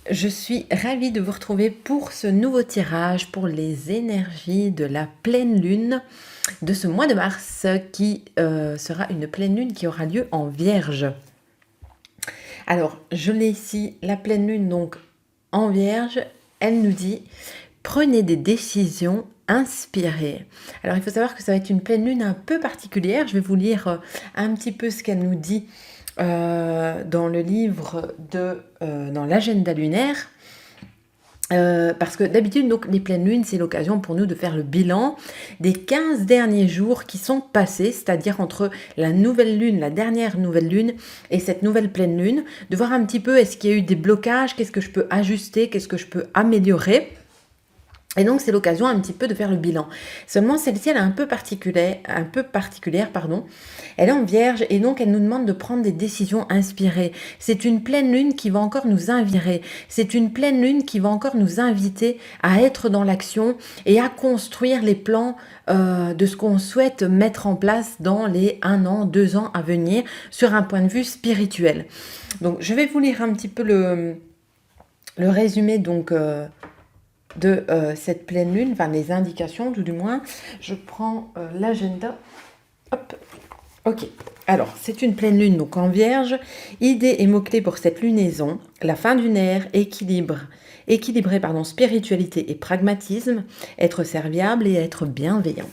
Je suis ravie de vous retrouver pour ce nouveau tirage pour les énergies de la pleine lune de ce mois de mars qui sera une pleine lune qui aura lieu en Vierge. Alors, je l'ai ici, la pleine lune donc en Vierge, elle nous dit prenez des décisions inspirées. Alors, il faut savoir que ça va être une pleine lune un peu particulière. Je vais vous lire un petit peu ce qu'elle nous dit dans le livre dans l'agenda lunaire. Parce que d'habitude, donc, les pleines lunes, c'est l'occasion pour nous de faire le bilan des 15 derniers jours qui sont passés, c'est-à-dire entre la nouvelle lune, la dernière nouvelle lune et cette nouvelle pleine lune, de voir un petit peu est-ce qu'il y a eu des blocages, qu'est-ce que je peux ajuster, qu'est-ce que je peux améliorer. Et donc, c'est l'occasion un petit peu de faire le bilan. Seulement, celle-ci, elle est un peu particulière, pardon. Elle est en Vierge et donc, elle nous demande de prendre des décisions inspirées. C'est une pleine lune qui va encore nous invirer. C'est une pleine lune qui va encore nous inviter à être dans l'action et à construire les plans de ce qu'on souhaite mettre en place dans les 1 an, 2 ans à venir sur un point de vue spirituel. Donc, je vais vous lire un petit peu le résumé donc de cette pleine lune, enfin les indications tout du moins. Je prends l'agenda. Hop, ok. Alors, c'est une pleine lune donc en Vierge. Idées et mots-clés pour cette lunaison. La fin d'une ère, équilibrer spiritualité et pragmatisme, être serviable et être bienveillant.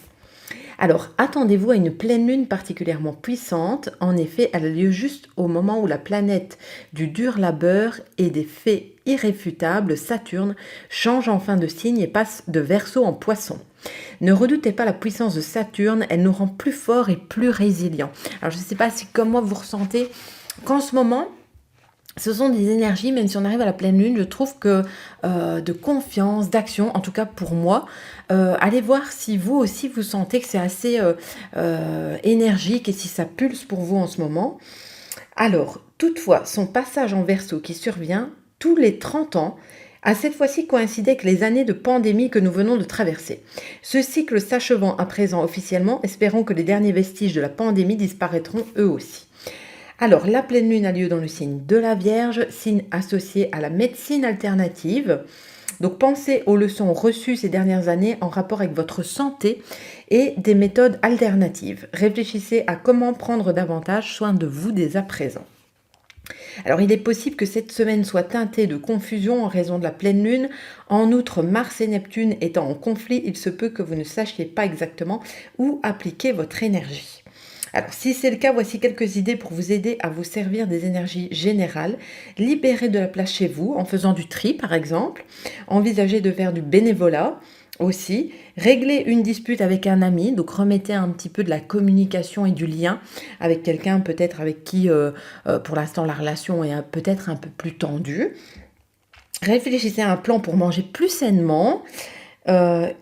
Alors, attendez-vous à une pleine lune particulièrement puissante. En effet, elle a lieu juste au moment où la planète du dur labeur et des faits irréfutables, Saturne, change enfin de signe et passe de Verseau en Poisson. Ne redoutez pas la puissance de Saturne, elle nous rend plus forts et plus résilients. Alors, je ne sais pas si comme moi vous ressentez qu'en ce moment, ce sont des énergies, même si on arrive à la pleine lune, je trouve que de confiance, d'action, en tout cas pour moi, allez voir si vous aussi vous sentez que c'est assez énergique et si ça pulse pour vous en ce moment. Alors, toutefois, son passage en Verseau qui survient tous les 30 ans a cette fois-ci coïncidé avec les années de pandémie que nous venons de traverser. Ce cycle s'achevant à présent officiellement, espérons que les derniers vestiges de la pandémie disparaîtront eux aussi. Alors, la pleine lune a lieu dans le signe de la Vierge, signe associé à la médecine alternative. Donc, pensez aux leçons reçues ces dernières années en rapport avec votre santé et des méthodes alternatives. Réfléchissez à comment prendre davantage soin de vous dès à présent. Alors, il est possible que cette semaine soit teintée de confusion en raison de la pleine lune. En outre, Mars et Neptune étant en conflit, il se peut que vous ne sachiez pas exactement où appliquer votre énergie. Alors, si c'est le cas, voici quelques idées pour vous aider à vous servir des énergies générales. Libérez de la place chez vous en faisant du tri, par exemple. Envisagez de faire du bénévolat aussi. Réglez une dispute avec un ami, donc remettez un petit peu de la communication et du lien avec quelqu'un peut-être avec qui, pour l'instant, la relation est peut-être un peu plus tendue. Réfléchissez à un plan pour manger plus sainement.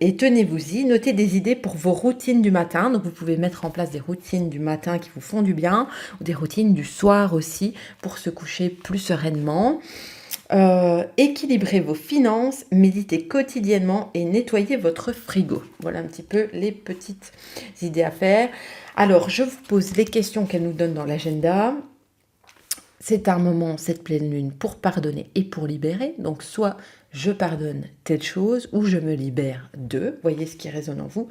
Et tenez-vous-y, notez des idées pour vos routines du matin. Donc vous pouvez mettre en place des routines du matin qui vous font du bien, ou des routines du soir aussi pour se coucher plus sereinement. Équilibrez vos finances, méditez quotidiennement et nettoyez votre frigo. Voilà un petit peu les petites idées à faire. Alors, je vous pose les questions qu'elle nous donne dans l'agenda. C'est un moment, cette pleine lune, pour pardonner et pour libérer. Donc, soit je pardonne telle chose ou je me libère de. Voyez ce qui résonne en vous.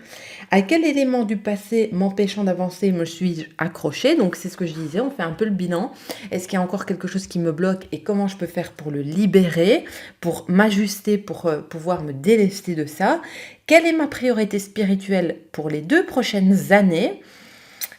À quel élément du passé m'empêchant d'avancer me suis-je accroché? Donc, c'est ce que je disais, on fait un peu le bilan. Est-ce qu'il y a encore quelque chose qui me bloque et comment je peux faire pour le libérer, pour m'ajuster, pour pouvoir me délester de ça? Quelle est ma priorité spirituelle pour les 2 prochaines années?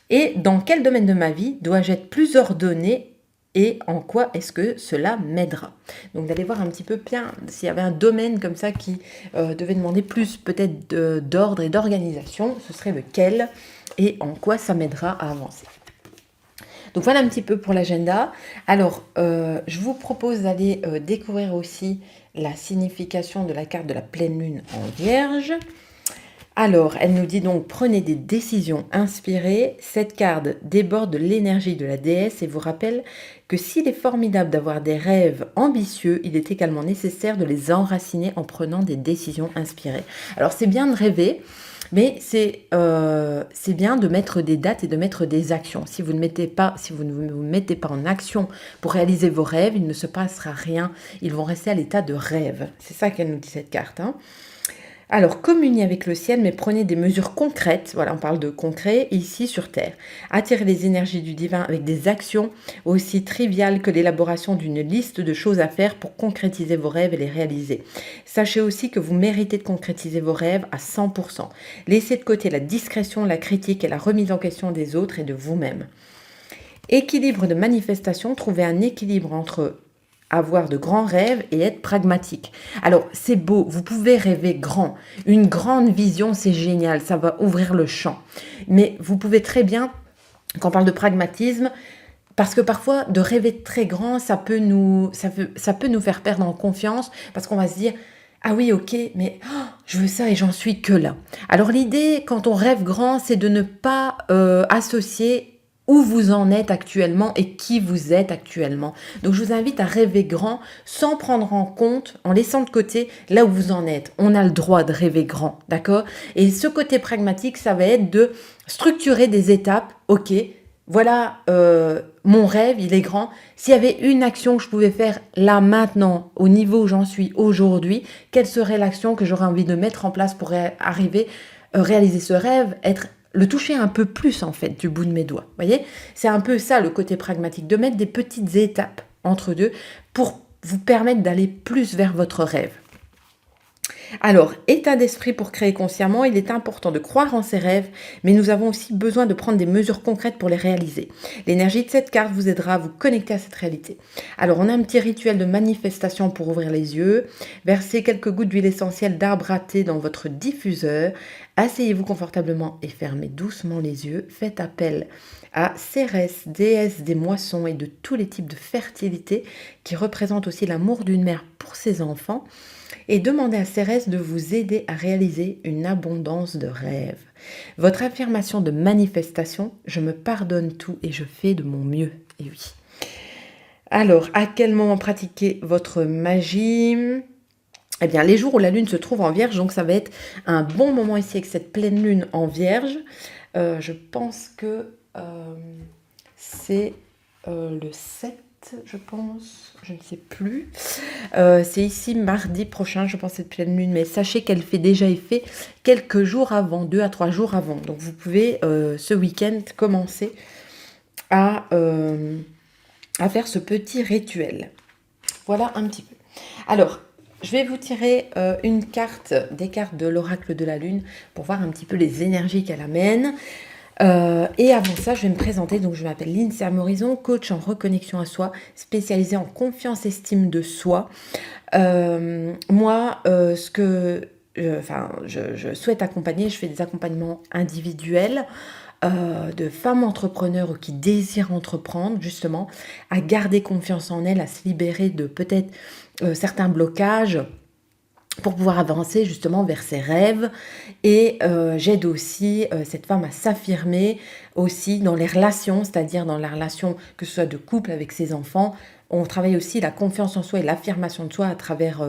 Et dans quel domaine de ma vie dois-je être plus ordonnée et en quoi est-ce que cela m'aidera? Donc d'aller voir un petit peu bien s'il y avait un domaine comme ça qui devait demander plus peut-être d'ordre et d'organisation, ce serait lequel et en quoi ça m'aidera à avancer. Donc voilà un petit peu pour l'agenda. Alors je vous propose d'aller découvrir aussi la signification de la carte de la pleine lune en Vierge. Alors, elle nous dit donc, prenez des décisions inspirées. Cette carte déborde de l'énergie de la déesse et vous rappelle que s'il est formidable d'avoir des rêves ambitieux, il est également nécessaire de les enraciner en prenant des décisions inspirées. Alors, c'est bien de rêver, Mais c'est bien de mettre des dates et de mettre des actions. Si vous ne vous mettez pas en action pour réaliser vos rêves, il ne se passera rien. Ils vont rester à l'état de rêve. C'est ça qu'elle nous dit cette carte, hein. Alors, communiez avec le ciel, mais prenez des mesures concrètes. Voilà, on parle de concret ici sur Terre. Attirez les énergies du divin avec des actions aussi triviales que l'élaboration d'une liste de choses à faire pour concrétiser vos rêves et les réaliser. Sachez aussi que vous méritez de concrétiser vos rêves à 100%. Laissez de côté la discrétion, la critique et la remise en question des autres et de vous-même. Équilibre de manifestation, trouvez un équilibre entre avoir de grands rêves et être pragmatique. Alors, c'est beau, vous pouvez rêver grand. Une grande vision, c'est génial, ça va ouvrir le champ. Mais vous pouvez très bien, quand on parle de pragmatisme, parce que parfois, de rêver très grand, ça peut nous faire perdre en confiance, parce qu'on va se dire, ah oui, ok, mais je veux ça et j'en suis que là. Alors l'idée, quand on rêve grand, c'est de ne pas associer où vous en êtes actuellement et qui vous êtes actuellement. Donc je vous invite à rêver grand sans prendre en compte, en laissant de côté là où vous en êtes. On a le droit de rêver grand, d'accord? Et ce côté pragmatique, ça va être de structurer des étapes. Ok, voilà, mon rêve, il est grand. S'il y avait une action que je pouvais faire là, maintenant, au niveau où j'en suis aujourd'hui, quelle serait l'action que j'aurais envie de mettre en place pour arriver, réaliser ce rêve, le toucher un peu plus en fait du bout de mes doigts. Vous voyez, c'est un peu ça le côté pragmatique, de mettre des petites étapes entre deux pour vous permettre d'aller plus vers votre rêve. Alors, état d'esprit pour créer consciemment, il est important de croire en ses rêves, mais nous avons aussi besoin de prendre des mesures concrètes pour les réaliser. L'énergie de cette carte vous aidera à vous connecter à cette réalité. Alors, on a un petit rituel de manifestation pour ouvrir les yeux. Versez quelques gouttes d'huile essentielle d'arbre à thé dans votre diffuseur. Asseyez-vous confortablement et fermez doucement les yeux. Faites appel à Cérès, déesse des moissons et de tous les types de fertilité, qui représente aussi l'amour d'une mère pour ses enfants. Et demandez à Cérès de vous aider à réaliser une abondance de rêves. Votre affirmation de manifestation, je me pardonne tout et je fais de mon mieux. Et oui. Alors, à quel moment pratiquer votre magie ? Eh bien, les jours où la lune se trouve en vierge, donc ça va être un bon moment ici avec cette pleine lune en vierge. Je pense que c'est le 7. Je pense, je ne sais plus. C'est ici mardi prochain, je pense, cette pleine lune, mais sachez qu'elle fait déjà effet quelques jours avant, 2 à 3 jours avant. Donc vous pouvez ce week-end commencer à faire ce petit rituel. Voilà un petit peu. Alors, je vais vous tirer des cartes de l'oracle de la lune pour voir un petit peu les énergies qu'elle amène. Et avant ça, je vais me présenter. Donc, je m'appelle Lindsay Morison, coach en reconnexion à soi, spécialisée en confiance, estime de soi. Moi, je souhaite accompagner. Je fais des accompagnements individuels de femmes entrepreneurs qui désirent entreprendre, justement, à garder confiance en elles, à se libérer de peut-être certains blocages, pour pouvoir avancer justement vers ses rêves. Et j'aide aussi cette femme à s'affirmer aussi dans les relations, c'est-à-dire dans la relation que ce soit de couple avec ses enfants. On travaille aussi la confiance en soi et l'affirmation de soi à travers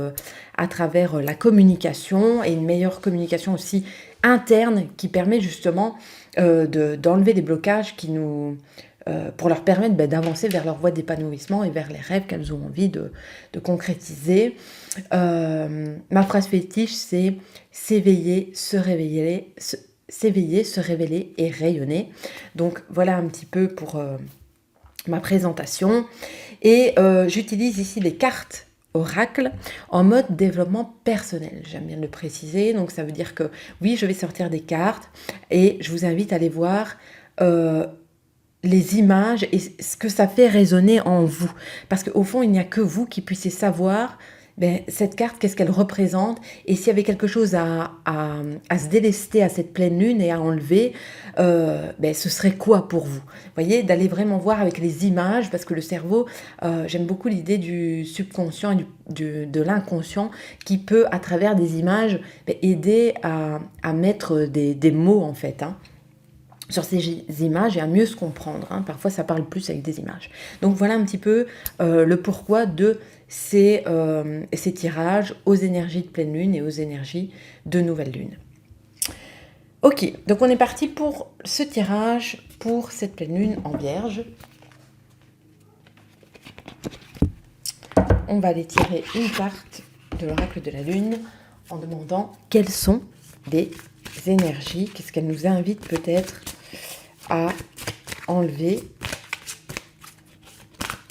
la communication, et une meilleure communication aussi interne qui permet justement d'enlever les blocages pour leur permettre d'avancer vers leur voie d'épanouissement et vers les rêves qu'elles ont envie de concrétiser. Ma phrase fétiche, c'est s'éveiller, se réveiller, s'éveiller, se révéler et rayonner. Donc voilà un petit peu pour ma présentation. Et j'utilise ici les cartes oracle en mode développement personnel. J'aime bien le préciser. Donc ça veut dire que oui, je vais sortir des cartes et je vous invite à aller voir les images et ce que ça fait résonner en vous. Parce qu'au fond, il n'y a que vous qui puissiez savoir cette carte, qu'est-ce qu'elle représente, et s'il y avait quelque chose à se délester à cette pleine lune et à enlever, ce serait quoi pour vous? Vous voyez, d'aller vraiment voir avec les images, parce que le cerveau, j'aime beaucoup l'idée du subconscient et de l'inconscient qui peut, à travers des images, aider à mettre des mots, en fait, sur ces images et à mieux se comprendre. Parfois, ça parle plus avec des images. Donc, voilà un petit peu le pourquoi de ces tirages aux énergies de pleine lune et aux énergies de nouvelle lune. Ok, donc on est parti pour ce tirage pour cette pleine lune en Vierge. On va aller tirer une carte de l'oracle de la Lune en demandant quelles sont les énergies, qu'est-ce qu'elle nous invite peut-être à enlever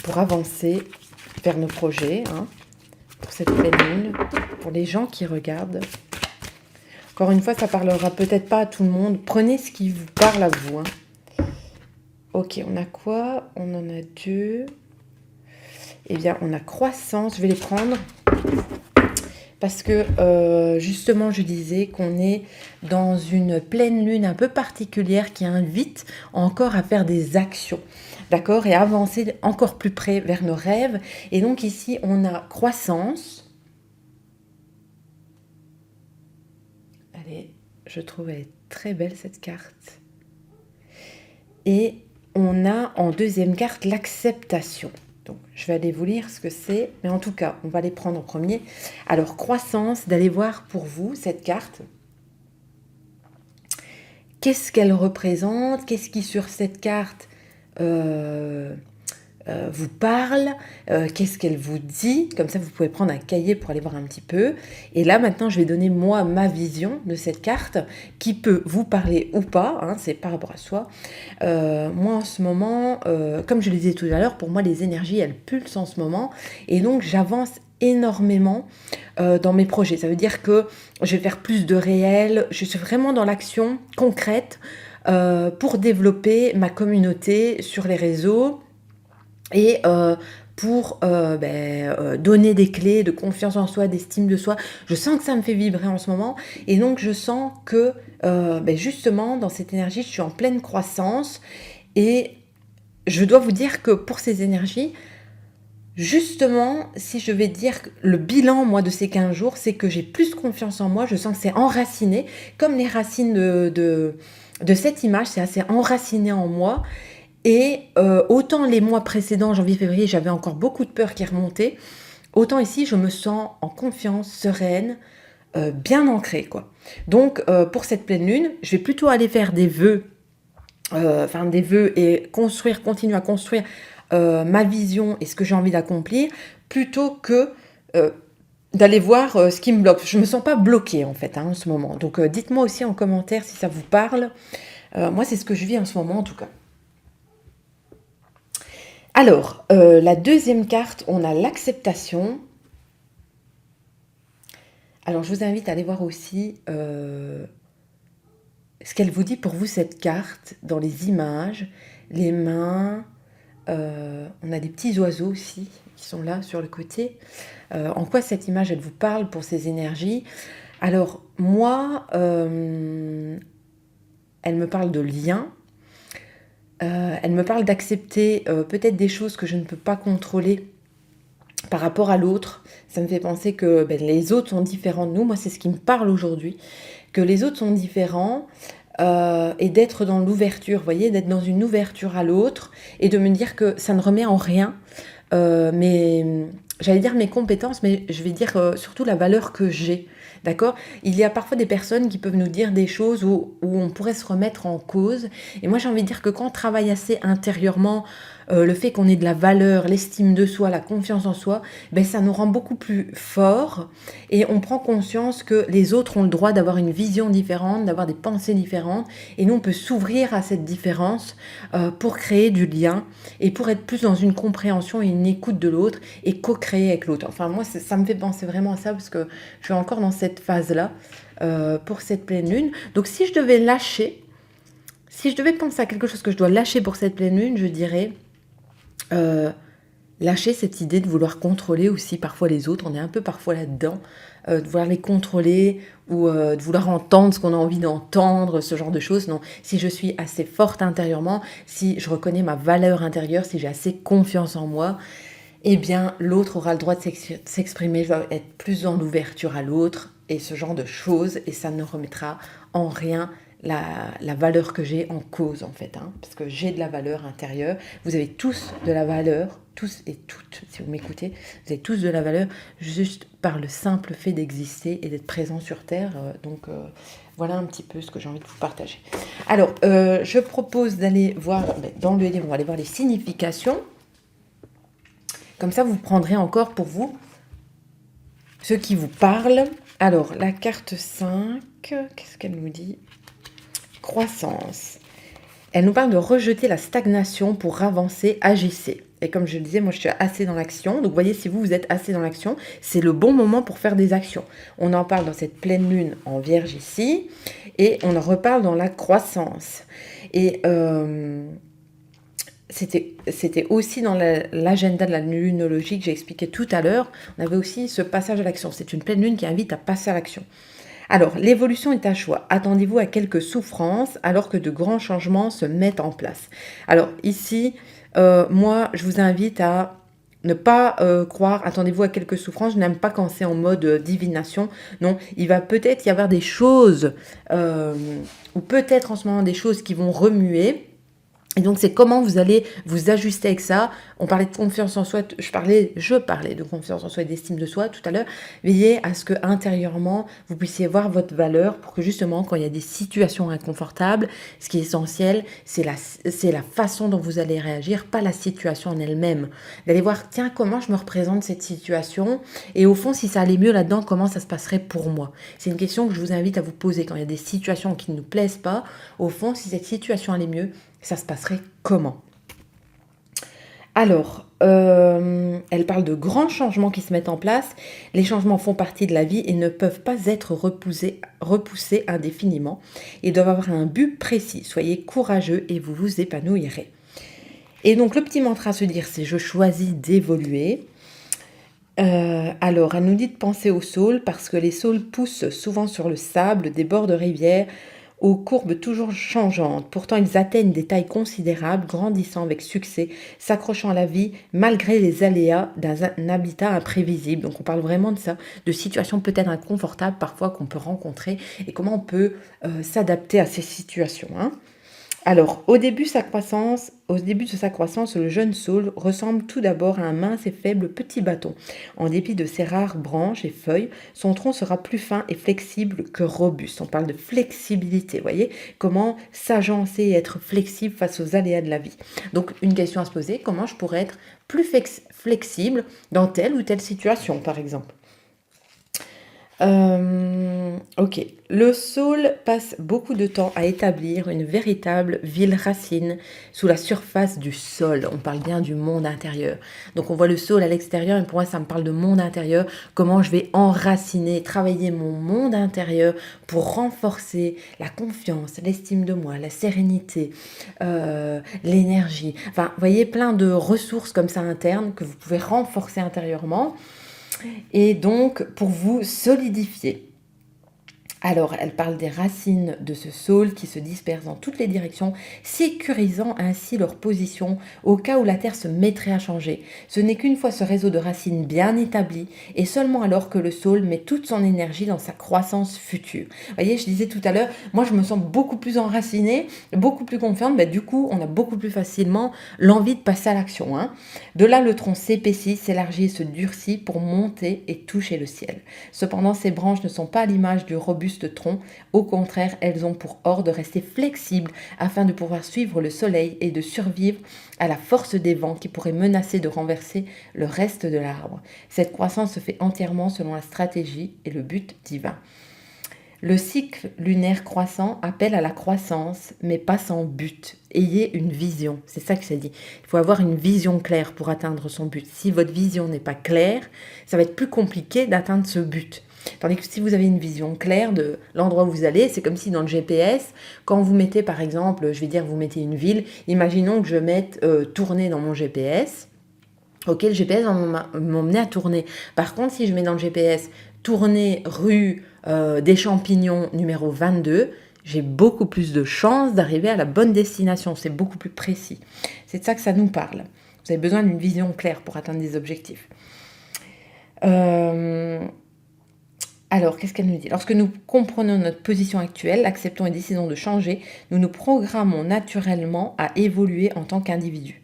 pour avancer vers nos projets, hein, pour cette pleine lune, pour les gens qui regardent. Encore une fois, ça parlera peut-être pas à tout le monde. Prenez ce qui vous parle à vous. Hein. Ok, on a quoi? On en a deux. Eh bien, on a croissance. Je vais les prendre. Parce que justement, je disais qu'on est dans une pleine lune un peu particulière qui invite encore à faire des actions. D'accord? Et à avancer encore plus près vers nos rêves. Et donc ici, on a croissance. Allez, je trouve elle est très belle cette carte. Et on a en deuxième carte l'acceptation. Donc, je vais aller vous lire ce que c'est, mais en tout cas, on va les prendre en premier. Alors, croissance, d'aller voir pour vous cette carte. Qu'est-ce qu'elle représente? Qu'est-ce qui sur cette carte vous parle, qu'est-ce qu'elle vous dit, comme ça vous pouvez prendre un cahier pour aller voir un petit peu. Et là maintenant je vais donner moi ma vision de cette carte qui peut vous parler ou pas, hein, c'est par rapport à soi. Moi en ce moment, comme je le disais tout à l'heure, pour moi les énergies elles pulsent en ce moment et donc j'avance énormément dans mes projets. Ça veut dire que je vais faire plus de réel, je suis vraiment dans l'action concrète pour développer ma communauté sur les réseaux et pour donner des clés de confiance en soi, d'estime de soi. Je sens que ça me fait vibrer en ce moment et donc je sens que justement dans cette énergie je suis en pleine croissance et je dois vous dire que pour ces énergies, justement, si je vais dire le bilan moi de ces 15 jours, c'est que j'ai plus confiance en moi, je sens que c'est enraciné, comme les racines de cette image, c'est assez enraciné en moi. Et autant les mois précédents, janvier-février, j'avais encore beaucoup de peur qui remontait, autant ici, je me sens en confiance, sereine, bien ancrée, quoi. Donc, pour cette pleine lune, je vais plutôt aller faire des vœux, des vœux et continuer à construire ma vision et ce que j'ai envie d'accomplir, plutôt que d'aller voir ce qui me bloque. Je me sens pas bloquée, en fait, hein, en ce moment. Donc, dites-moi aussi en commentaire si ça vous parle. Moi, c'est ce que je vis en ce moment, en tout cas. Alors, la deuxième carte, on a l'acceptation. Alors, je vous invite à aller voir aussi ce qu'elle vous dit pour vous, cette carte, dans les images, les mains. On a des petits oiseaux aussi qui sont là sur le côté. En quoi cette image, elle vous parle pour ces énergies? Alors, moi, elle me parle de lien. Elle me parle d'accepter peut-être des choses que je ne peux pas contrôler par rapport à l'autre. Ça me fait penser que les autres sont différents de nous. Moi, c'est ce qui me parle aujourd'hui. Que les autres sont différents et d'être dans l'ouverture, vous voyez, d'être dans une ouverture à l'autre et de me dire que ça ne remet en rien j'allais dire mes compétences, mais je vais dire surtout la valeur que j'ai. D'accord? Il y a parfois des personnes qui peuvent nous dire des choses où on pourrait se remettre en cause. Et moi, j'ai envie de dire que quand on travaille assez intérieurement, le fait qu'on ait de la valeur, l'estime de soi, la confiance en soi, ça nous rend beaucoup plus forts et on prend conscience que les autres ont le droit d'avoir une vision différente, d'avoir des pensées différentes et nous, on peut s'ouvrir à cette différence pour créer du lien et pour être plus dans une compréhension et une écoute de l'autre et co-créer avec l'autre. Enfin, moi, ça me fait penser vraiment à ça parce que je suis encore dans cette phase-là pour cette pleine lune. Donc, si je devais lâcher, si je devais penser à quelque chose que je dois lâcher pour cette pleine lune, je dirais lâcher cette idée de vouloir contrôler aussi parfois les autres. On est un peu parfois là-dedans, de vouloir les contrôler ou de vouloir entendre ce qu'on a envie d'entendre, ce genre de choses. Non, si je suis assez forte intérieurement, si je reconnais ma valeur intérieure, si j'ai assez confiance en moi, eh bien l'autre aura le droit de s'exprimer, je vais être plus dans l'ouverture à l'autre et ce genre de choses et ça ne remettra en rien la valeur que j'ai en cause, en fait, hein, parce que j'ai de la valeur intérieure. Vous avez tous de la valeur, tous et toutes, si vous m'écoutez, vous avez tous de la valeur juste par le simple fait d'exister et d'être présent sur Terre. Voilà un petit peu ce que j'ai envie de vous partager. Alors, je propose d'aller voir, dans le livre, on va aller voir les significations. Comme ça, vous prendrez encore pour vous ce qui vous parle. Alors, la carte 5, qu'est-ce qu'elle nous dit ? Croissance. Elle nous parle de rejeter la stagnation pour avancer, agissez. Et comme je le disais, moi je suis assez dans l'action. Donc vous voyez, si vous êtes assez dans l'action, c'est le bon moment pour faire des actions. On en parle dans cette pleine lune en Vierge ici. Et on en reparle dans la croissance. Et c'était aussi dans l'agenda de la lunologie que j'ai expliqué tout à l'heure. On avait aussi ce passage à l'action. C'est une pleine lune qui invite à passer à l'action. Alors, l'évolution est un choix. Attendez-vous à quelques souffrances alors que de grands changements se mettent en place. Alors ici, moi, je vous invite à ne pas croire, attendez-vous à quelques souffrances. Je n'aime pas quand c'est en mode divination. Non, il va peut-être y avoir des choses, ou peut-être en ce moment des choses qui vont remuer. Et donc, c'est comment vous allez vous ajuster avec ça. On parlait de confiance en soi, je parlais de confiance en soi et d'estime de soi tout à l'heure. Veillez à ce que intérieurement, vous puissiez voir votre valeur pour que justement, quand il y a des situations inconfortables, ce qui est essentiel, c'est la façon dont vous allez réagir, pas la situation en elle-même. D'aller voir, tiens, comment je me représente cette situation et au fond, si ça allait mieux là-dedans, comment ça se passerait pour moi. C'est une question que je vous invite à vous poser quand il y a des situations qui ne nous plaisent pas. Au fond, si cette situation allait mieux, ça se passerait comment ? Alors, elle parle de grands changements qui se mettent en place. Les changements font partie de la vie et ne peuvent pas être repoussés indéfiniment. Ils doivent avoir un but précis. Soyez courageux et vous vous épanouirez. Et donc, le petit mantra à se dire, c'est « je choisis d'évoluer ». Alors, elle nous dit de penser aux saules parce que les saules poussent souvent sur le sable des bords de rivières, aux courbes toujours changeantes. Pourtant, ils atteignent des tailles considérables, grandissant avec succès, s'accrochant à la vie malgré les aléas d'un habitat imprévisible. Donc, on parle vraiment de ça, de situations peut-être inconfortables parfois qu'on peut rencontrer et comment on peut s'adapter à ces situations, hein. Alors, au début de sa croissance, le jeune saule ressemble tout d'abord à un mince et faible petit bâton. En dépit de ses rares branches et feuilles, son tronc sera plus fin et flexible que robuste. On parle de flexibilité, vous voyez, comment s'agencer et être flexible face aux aléas de la vie. Donc, une question à se poser, comment je pourrais être plus flexible dans telle ou telle situation, par exemple ? Ok. Le saule passe beaucoup de temps à établir une véritable ville racine sous la surface du sol. On parle bien du monde intérieur. Donc on voit le saule à l'extérieur, et pour moi ça me parle de monde intérieur. Comment je vais enraciner, travailler mon monde intérieur pour renforcer la confiance, l'estime de moi, la sérénité, l'énergie. Enfin, vous voyez, plein de ressources comme ça internes que vous pouvez renforcer intérieurement. Et donc, pour vous solidifier. Alors, elle parle des racines de ce saule qui se dispersent dans toutes les directions, sécurisant ainsi leur position au cas où la Terre se mettrait à changer. Ce n'est qu'une fois ce réseau de racines bien établi et seulement alors que le saule met toute son énergie dans sa croissance future. Vous voyez, je disais tout à l'heure, moi je me sens beaucoup plus enracinée, beaucoup plus confiante, du coup on a beaucoup plus facilement l'envie de passer à l'action, hein. De là, le tronc s'épaissit, s'élargit et se durcit pour monter et toucher le ciel. Cependant, ces branches ne sont pas à l'image du robuste tronc. Au contraire, elles ont pour ordre de rester flexibles afin de pouvoir suivre le soleil et de survivre à la force des vents qui pourraient menacer de renverser le reste de l'arbre. Cette croissance se fait entièrement selon la stratégie et le but divin. Le cycle lunaire croissant appelle à la croissance, mais pas sans but. Ayez une vision, c'est ça que ça dit. Il faut avoir une vision claire pour atteindre son but. Si votre vision n'est pas claire, ça va être plus compliqué d'atteindre ce but. Tandis que si vous avez une vision claire de l'endroit où vous allez, c'est comme si dans le GPS, quand vous mettez par exemple, je vais dire vous mettez une ville, imaginons que je mette tourner dans mon GPS. Ok, le GPS va m'emmener à tourner. Par contre, si je mets dans le GPS tourner rue des Champignons numéro 22, j'ai beaucoup plus de chances d'arriver à la bonne destination. C'est beaucoup plus précis. C'est de ça que ça nous parle. Vous avez besoin d'une vision claire pour atteindre des objectifs. Alors, qu'est-ce qu'elle nous dit? Lorsque nous comprenons notre position actuelle, acceptons et décidons de changer, nous nous programmons naturellement à évoluer en tant qu'individu.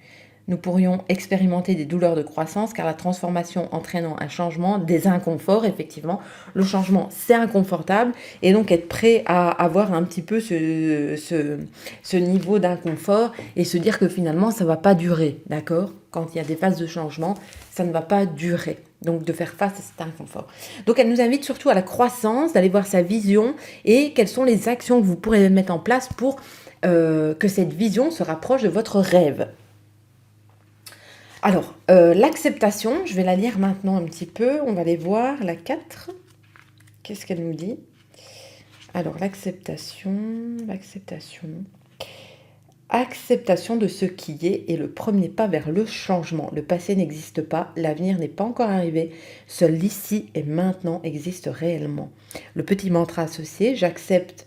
Nous pourrions expérimenter des douleurs de croissance car la transformation entraînant un changement, des inconforts, effectivement. Le changement, c'est inconfortable et donc être prêt à avoir un petit peu ce niveau d'inconfort et se dire que finalement, ça ne va pas durer, d'accord? Quand il y a des phases de changement, ça ne va pas durer. Donc de faire face à cet inconfort. Donc elle nous invite surtout à la croissance, d'aller voir sa vision et quelles sont les actions que vous pourrez mettre en place pour que cette vision se rapproche de votre rêve. Alors, l'acceptation, je vais la lire maintenant un petit peu. On va aller voir la 4. Qu'est-ce qu'elle nous dit? Alors, l'acceptation. Acceptation de ce qui est le premier pas vers le changement. Le passé n'existe pas, l'avenir n'est pas encore arrivé. Seul l'ici et maintenant existe réellement. Le petit mantra associé, j'accepte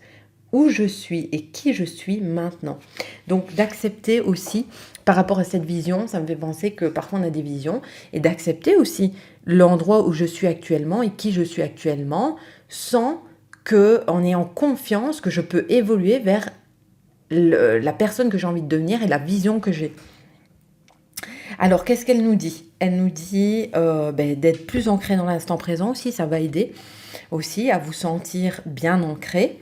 où je suis et qui je suis maintenant. Donc d'accepter aussi par rapport à cette vision, ça me fait penser que parfois on a des visions, et d'accepter aussi l'endroit où je suis actuellement et qui je suis actuellement, sans en ayant confiance que je peux évoluer vers la personne que j'ai envie de devenir et la vision que j'ai. Alors, qu'est-ce qu'elle nous dit? Elle nous dit d'être plus ancré dans l'instant présent aussi, ça va aider aussi à vous sentir bien ancré.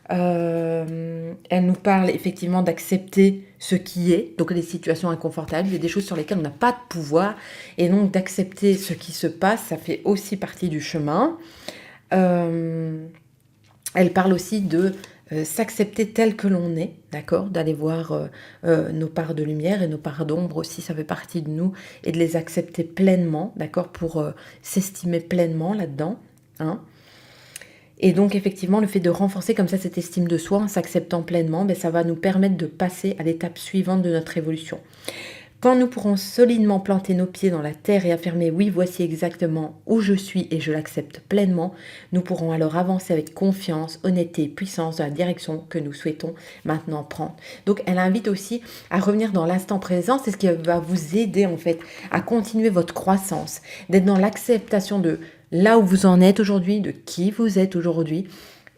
Elle nous parle effectivement d'accepter ce qui est, donc les situations inconfortables, il y a des choses sur lesquelles on n'a pas de pouvoir, et donc d'accepter ce qui se passe, ça fait aussi partie du chemin. Elle parle aussi de s'accepter tel que l'on est, d'accord, d'aller voir nos parts de lumière et nos parts d'ombre aussi, ça fait partie de nous, et de les accepter pleinement, d'accord, pour s'estimer pleinement là-dedans, hein. Et donc effectivement, le fait de renforcer comme ça cette estime de soi en s'acceptant pleinement, ça va nous permettre de passer à l'étape suivante de notre évolution. Quand nous pourrons solidement planter nos pieds dans la terre et affirmer « oui, voici exactement où je suis et je l'accepte pleinement », nous pourrons alors avancer avec confiance, honnêteté et puissance dans la direction que nous souhaitons maintenant prendre. Donc elle invite aussi à revenir dans l'instant présent, c'est ce qui va vous aider en fait à continuer votre croissance, d'être dans l'acceptation de là où vous en êtes aujourd'hui, de qui vous êtes aujourd'hui,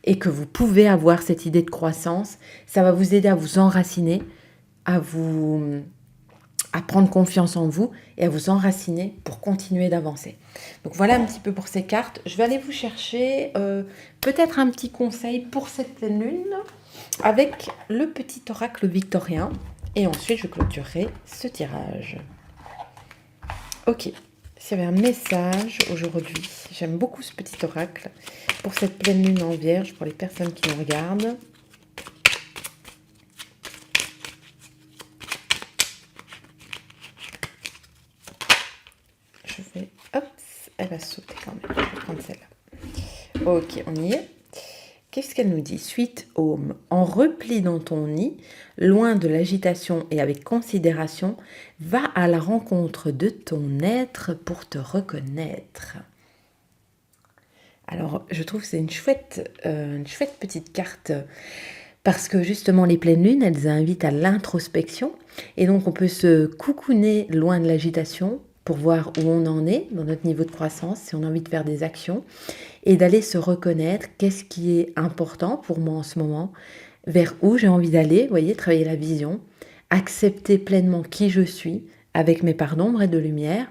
et que vous pouvez avoir cette idée de croissance. Ça va vous aider à vous enraciner, à prendre confiance en vous et à vous enraciner pour continuer d'avancer. Donc voilà un petit peu pour ces cartes. Je vais aller vous chercher peut-être un petit conseil pour cette pleine lune avec le petit oracle victorien. Et ensuite, je clôturerai ce tirage. Ok. S'il y avait un message aujourd'hui, j'aime beaucoup ce petit oracle pour cette pleine lune en vierge, pour les personnes qui nous regardent. Je vais, hop, elle va sauter quand même, je vais prendre celle-là. Ok, on y est. Qu'est-ce qu'elle nous dit? Suite home. En repli dans ton nid, loin de l'agitation et avec considération, va à la rencontre de ton être pour te reconnaître. Alors, je trouve que c'est une chouette petite carte parce que justement, les pleines lunes, elles invitent à l'introspection et donc on peut se coucouner loin de l'agitation pour voir où on en est dans notre niveau de croissance, si on a envie de faire des actions, et d'aller se reconnaître qu'est-ce qui est important pour moi en ce moment, vers où j'ai envie d'aller, vous voyez, travailler la vision, accepter pleinement qui je suis avec mes parts d'ombre et de lumière,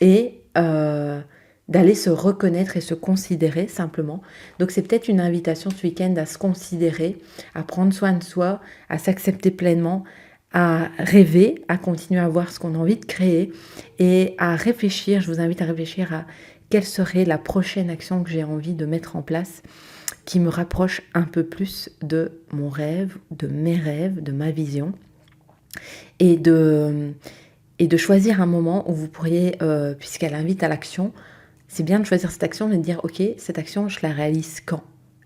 et d'aller se reconnaître et se considérer simplement. Donc c'est peut-être une invitation ce week-end à se considérer, à prendre soin de soi, à s'accepter pleinement, à rêver, à continuer à voir ce qu'on a envie de créer et à réfléchir, je vous invite à réfléchir à quelle serait la prochaine action que j'ai envie de mettre en place qui me rapproche un peu plus de mon rêve, de mes rêves, de ma vision et de choisir un moment où vous pourriez, puisqu'elle invite à l'action, c'est bien de choisir cette action et de dire ok, cette action je la réalise quand?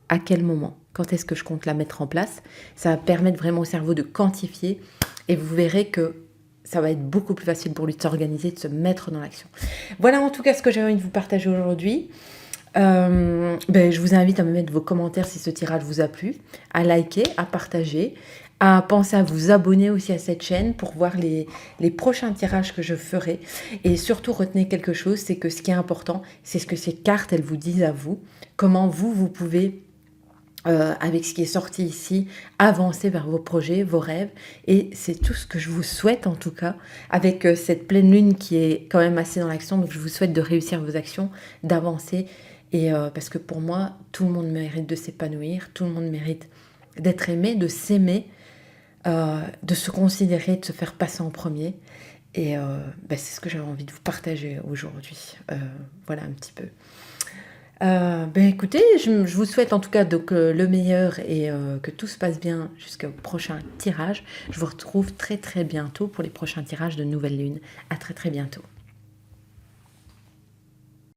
À quel moment? Quand est-ce que je compte la mettre en place? Ça va permettre vraiment au cerveau de quantifier et vous verrez que ça va être beaucoup plus facile pour lui de s'organiser, de se mettre dans l'action. Voilà en tout cas ce que j'ai envie de vous partager aujourd'hui. Je vous invite à me mettre vos commentaires si ce tirage vous a plu, à liker, à partager, à penser à vous abonner aussi à cette chaîne pour voir les prochains tirages que je ferai. Et surtout, retenez quelque chose, c'est que ce qui est important, c'est ce que ces cartes, elles vous disent à vous, comment vous pouvez avec ce qui est sorti ici, avancer vers vos projets, vos rêves. Et c'est tout ce que je vous souhaite en tout cas, avec cette pleine lune qui est quand même assez dans l'action. Donc je vous souhaite de réussir vos actions, d'avancer. Et parce que pour moi, tout le monde mérite de s'épanouir, tout le monde mérite d'être aimé, de s'aimer, de se considérer, de se faire passer en premier. Et c'est ce que j'avais envie de vous partager aujourd'hui. Voilà un petit peu. Écoutez, je vous souhaite en tout cas donc, le meilleur et que tout se passe bien jusqu'au prochain tirage. Je vous retrouve très très bientôt pour les prochains tirages de nouvelle lune. À très très bientôt.